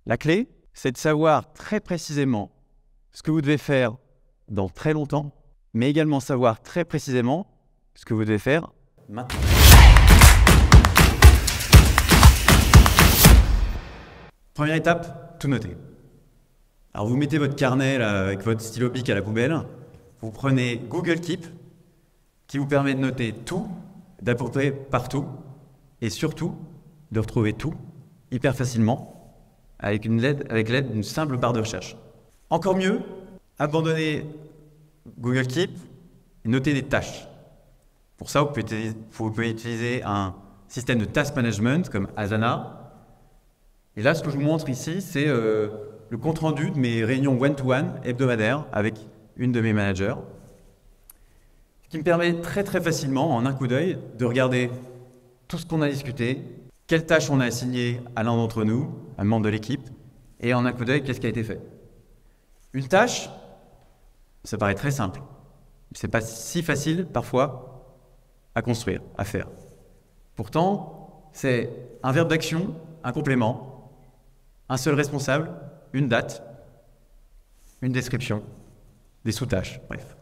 La clé, c'est de savoir très précisément ce que vous devez faire dans très longtemps, mais également savoir très précisément ce que vous devez faire maintenant. Première étape, tout noter. Alors vous mettez votre carnet là, avec votre stylo bic à la poubelle, vous prenez Google Keep qui vous permet de noter tout, d'à peu près partout, et surtout de retrouver tout hyper facilement avec l'aide d'une simple barre de recherche. Encore mieux, abandonnez Google Keep et notez des tâches. Pour ça, vous pouvez utiliser un système de task management comme Asana. Et là, ce que je vous montre ici, c'est le compte-rendu de mes réunions one-to-one hebdomadaires avec une de mes managers, ce qui me permet très facilement, en un coup d'œil, de regarder tout ce qu'on a discuté, quelles tâches on a assignées à l'un d'entre nous, un membre de l'équipe, et en un coup d'œil, qu'est-ce qui a été fait. Une tâche, ça paraît très simple. C'est pas si facile, parfois, à construire, à faire. Pourtant, c'est un verbe d'action, un complément, un seul responsable, une date, une description, des sous-tâches, bref.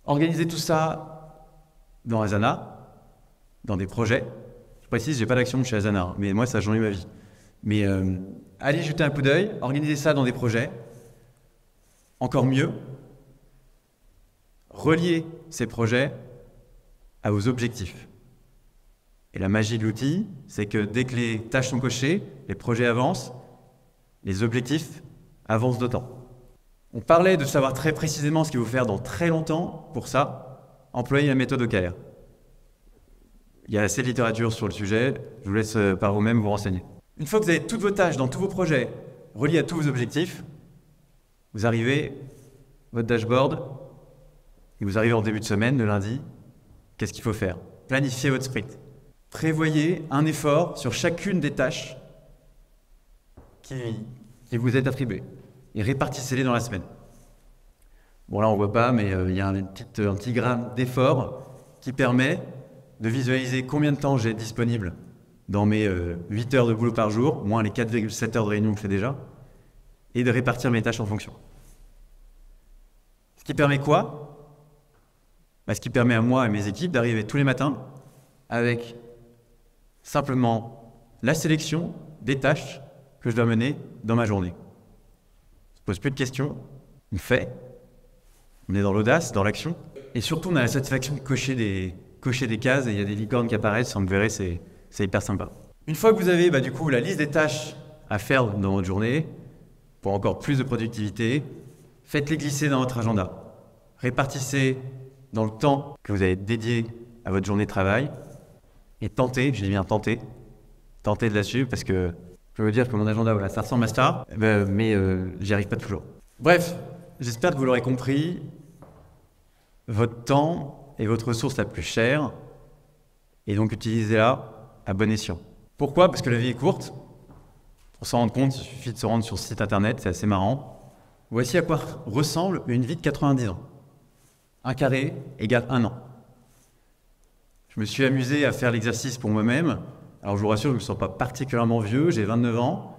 Organisez tout ça dans Asana, dans des projets. Je précise, j'ai pas d'action chez Asana, mais moi, ça a changé ma vie. Mais allez jeter un coup d'œil, organisez ça dans des projets. Encore mieux, reliez ces projets à vos objectifs. Et la magie de l'outil, c'est que dès que les tâches sont cochées, les projets avancent, les objectifs avancent d'autant. On parlait de savoir très précisément ce qu'il faut faire dans très longtemps. Pour ça, employez la méthode OKR. Il y a assez de littérature sur le sujet, je vous laisse par vous-même vous renseigner. Une fois que vous avez toutes vos tâches dans tous vos projets, reliés à tous vos objectifs, vous arrivez votre dashboard et vous arrivez en début de semaine, le lundi, qu'est-ce qu'il faut faire? Planifiez votre sprint. Prévoyez un effort sur chacune des tâches qui vous est attribuée et répartissez-les dans la semaine. Bon là on ne voit pas, mais il y a un petit gramme d'effort qui permet de visualiser combien de temps j'ai disponible dans mes 8 heures de boulot par jour, moins les 4,7 heures de réunion que je fais déjà, et de répartir mes tâches en fonction. Ce qui permet quoi? Ce qui permet à moi et mes équipes d'arriver tous les matins avec simplement la sélection des tâches que je dois mener dans ma journée. On ne se pose plus de questions, on fait, on est dans l'audace, dans l'action, et surtout on a la satisfaction de cocher des cases, et il y a des licornes qui apparaissent, vous me verrez, c'est hyper sympa. Une fois que vous avez du coup la liste des tâches à faire dans votre journée, pour encore plus de productivité, faites-les glisser dans votre agenda. Répartissez dans le temps que vous avez dédié à votre journée de travail, et tentez, je dis bien tentez de la suivre, parce que je veux dire que mon agenda, voilà, ça ressemble à ça, mais j'y arrive pas toujours. Bref, j'espère que vous l'aurez compris, votre temps est votre ressource la plus chère, et donc utilisez-la à bon escient. Pourquoi? Parce que la vie est courte. Pour s'en rendre compte, il suffit de se rendre sur le site internet, c'est assez marrant. Voici à quoi ressemble une vie de 90 ans. 1 carré égale 1 an. Je me suis amusé à faire l'exercice pour moi-même. Alors je vous rassure, je ne me sens pas particulièrement vieux, j'ai 29 ans.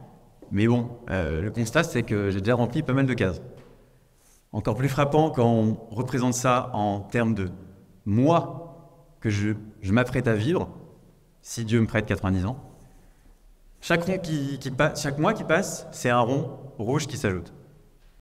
Mais bon, le constat, c'est que j'ai déjà rempli pas mal de cases. Encore plus frappant quand on représente ça en termes de mois que je m'apprête à vivre, si Dieu me prête 90 ans. Chaque mois qui passe, c'est un rond rouge qui s'ajoute.